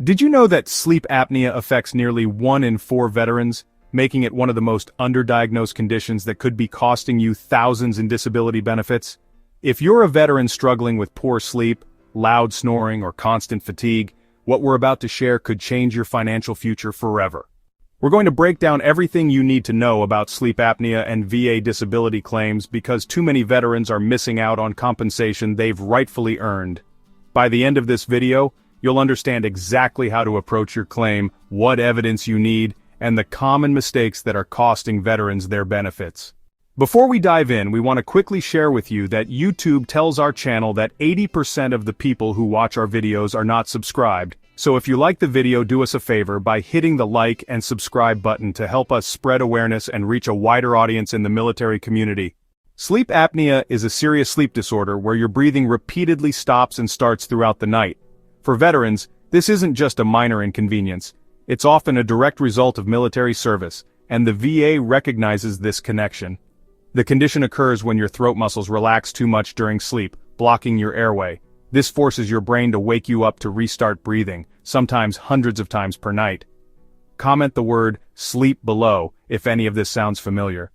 Did you know that sleep apnea affects nearly 1 in 4 veterans, making it one of the most underdiagnosed conditions that could be costing you thousands in disability benefits? If you're a veteran struggling with poor sleep, loud snoring, or constant fatigue, what we're about to share could change your financial future forever. We're going to break down everything you need to know about sleep apnea and VA disability claims because too many veterans are missing out on compensation they've rightfully earned. By the end of this video, you'll understand exactly how to approach your claim, what evidence you need, and the common mistakes that are costing veterans their benefits. Before we dive in, we want to quickly share with you that YouTube tells our channel that 80% of the people who watch our videos are not subscribed, so if you like the video, do us a favor by hitting the like and subscribe button to help us spread awareness and reach a wider audience in the military community. Sleep apnea is a serious sleep disorder where your breathing repeatedly stops and starts throughout the night. For veterans, this isn't just a minor inconvenience, it's often a direct result of military service, and the VA recognizes this connection. The condition occurs when your throat muscles relax too much during sleep, blocking your airway. This forces your brain to wake you up to restart breathing, sometimes hundreds of times per night. Comment the word sleep below if any of this sounds familiar.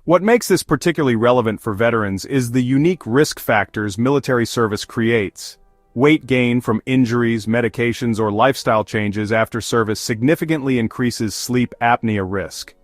What makes this particularly relevant for veterans is the unique risk factors military service creates. Weight gain from injuries, medications, or lifestyle changes after service significantly increases sleep apnea risk.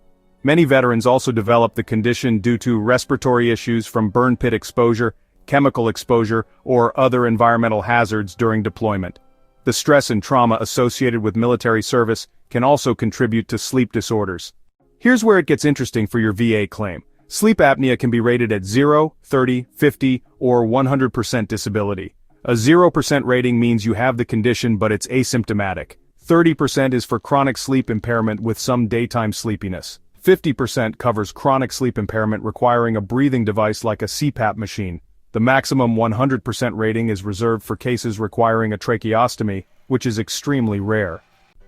Many veterans also develop the condition due to respiratory issues from burn pit exposure, chemical exposure, or other environmental hazards during deployment. The stress and trauma associated with military service can also contribute to sleep disorders. Here's where it gets interesting for your VA claim. Sleep apnea can be rated at 0, 30, 50, or 100% disability. A 0% rating means you have the condition but it's asymptomatic. 30% is for chronic sleep impairment with some daytime sleepiness. 50% covers chronic sleep impairment requiring a breathing device like a CPAP machine. The maximum 100% rating is reserved for cases requiring a tracheostomy, which is extremely rare.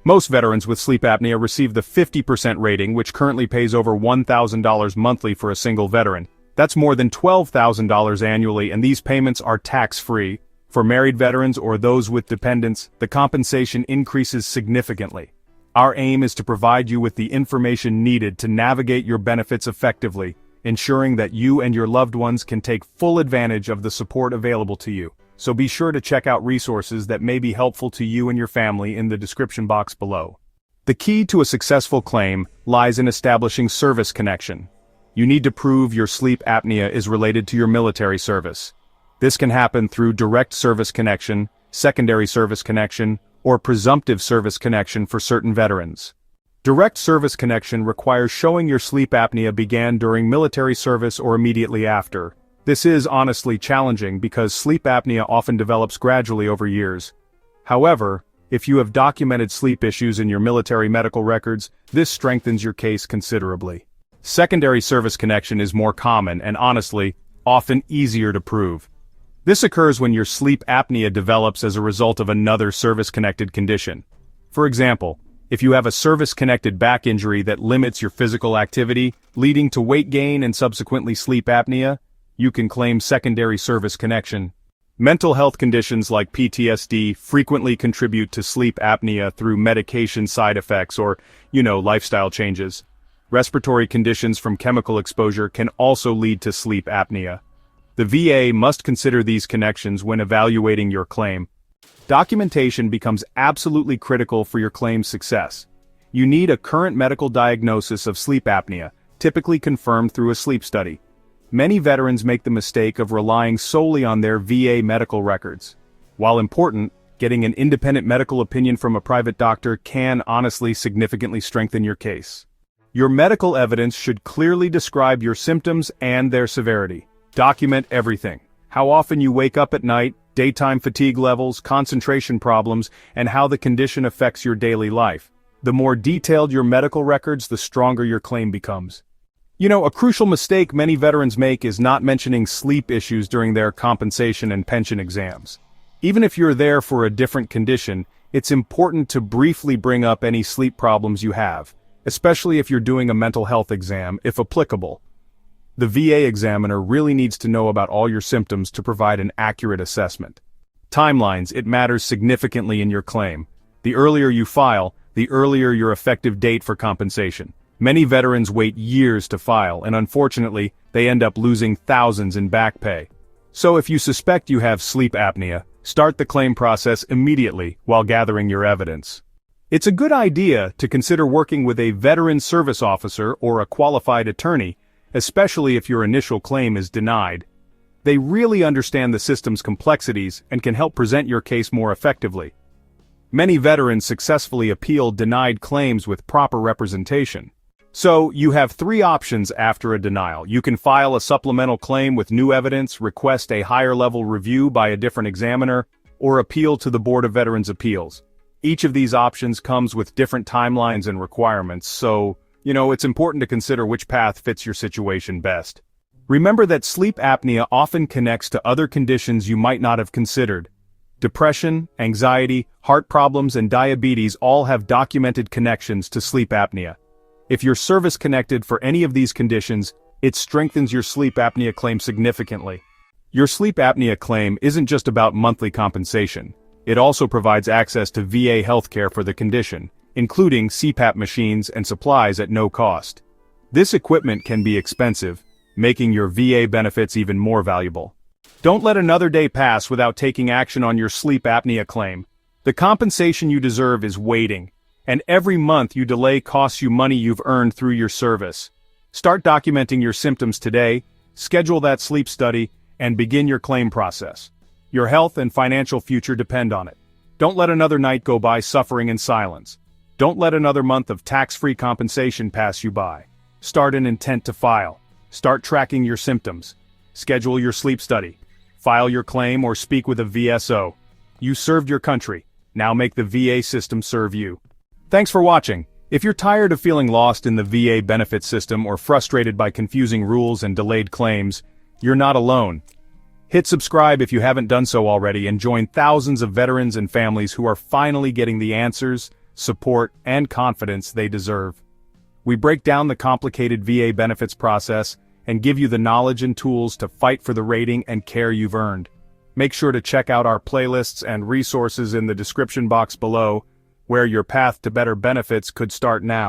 Most veterans with sleep apnea receive the 50% rating, which currently pays over $1,000 monthly for a single veteran. That's more than $12,000 annually, and these payments are tax-free. For married veterans or those with dependents, the compensation increases significantly. Our aim is to provide you with the information needed to navigate your benefits effectively, ensuring that you and your loved ones can take full advantage of the support available to you. So be sure to check out resources that may be helpful to you and your family in the description box below. The key to a successful claim lies in establishing service connection. You need to prove your sleep apnea is related to your military service. This can happen through direct service connection, secondary service connection, or presumptive service connection for certain veterans. Direct service connection requires showing your sleep apnea began during military service or immediately after. This is honestly challenging because sleep apnea often develops gradually over years. However, if you have documented sleep issues in your military medical records, this strengthens your case considerably. Secondary service connection is more common and honestly, often easier to prove. This occurs when your sleep apnea develops as a result of another service-connected condition. For example, if you have a service-connected back injury that limits your physical activity, leading to weight gain and subsequently sleep apnea, you can claim secondary service connection. Mental health conditions like PTSD frequently contribute to sleep apnea through medication side effects or, lifestyle changes. Respiratory conditions from chemical exposure can also lead to sleep apnea. The VA must consider these connections when evaluating your claim. Documentation becomes absolutely critical for your claim's success. You need a current medical diagnosis of sleep apnea, typically confirmed through a sleep study. Many veterans make the mistake of relying solely on their VA medical records. While important, getting an independent medical opinion from a private doctor can honestly significantly strengthen your case. Your medical evidence should clearly describe your symptoms and their severity. Document everything. How often you wake up at night, daytime fatigue levels, concentration problems, and how the condition affects your daily life. The more detailed your medical records, the stronger your claim becomes. A crucial mistake many veterans make is not mentioning sleep issues during their compensation and pension exams. Even if you're there for a different condition, it's important to briefly bring up any sleep problems you have, especially if you're doing a mental health exam, if applicable. The VA examiner really needs to know about all your symptoms to provide an accurate assessment. Timelines, it matters significantly in your claim. The earlier you file, the earlier your effective date for compensation. Many veterans wait years to file, and unfortunately, they end up losing thousands in back pay. So if you suspect you have sleep apnea, start the claim process immediately while gathering your evidence. It's a good idea to consider working with a veteran service officer or a qualified attorney, especially if your initial claim is denied. They really understand the system's complexities and can help present your case more effectively. Many veterans successfully appeal denied claims with proper representation. So, you have three options after a denial. You can file a supplemental claim with new evidence, request a higher-level review by a different examiner, or appeal to the Board of Veterans' Appeals. Each of these options comes with different timelines and requirements, so, it's important to consider which path fits your situation best. Remember that sleep apnea often connects to other conditions you might not have considered. Depression, anxiety, heart problems, and diabetes all have documented connections to sleep apnea. If you're service-connected for any of these conditions, it strengthens your sleep apnea claim significantly. Your sleep apnea claim isn't just about monthly compensation. It also provides access to VA healthcare for the condition, including CPAP machines and supplies at no cost. This equipment can be expensive, making your VA benefits even more valuable. Don't let another day pass without taking action on your sleep apnea claim. The compensation you deserve is waiting, and every month you delay costs you money you've earned through your service. Start documenting your symptoms today, schedule that sleep study, and begin your claim process. Your health and financial future depend on it. Don't let another night go by suffering in silence. Don't let another month of tax-free compensation pass you by. Start an intent to file. Start tracking your symptoms. Schedule your sleep study. File your claim or speak with a VSO. You served your country. Now make the VA system serve you. Thanks for watching. If you're tired of feeling lost in the VA benefit system or frustrated by confusing rules and delayed claims, you're not alone. Hit subscribe if you haven't done so already and join thousands of veterans and families who are finally getting the answers, support, and confidence they deserve. We break down the complicated VA benefits process and give you the knowledge and tools to fight for the rating and care you've earned. Make sure to check out our playlists and resources in the description box below, where your path to better benefits could start now.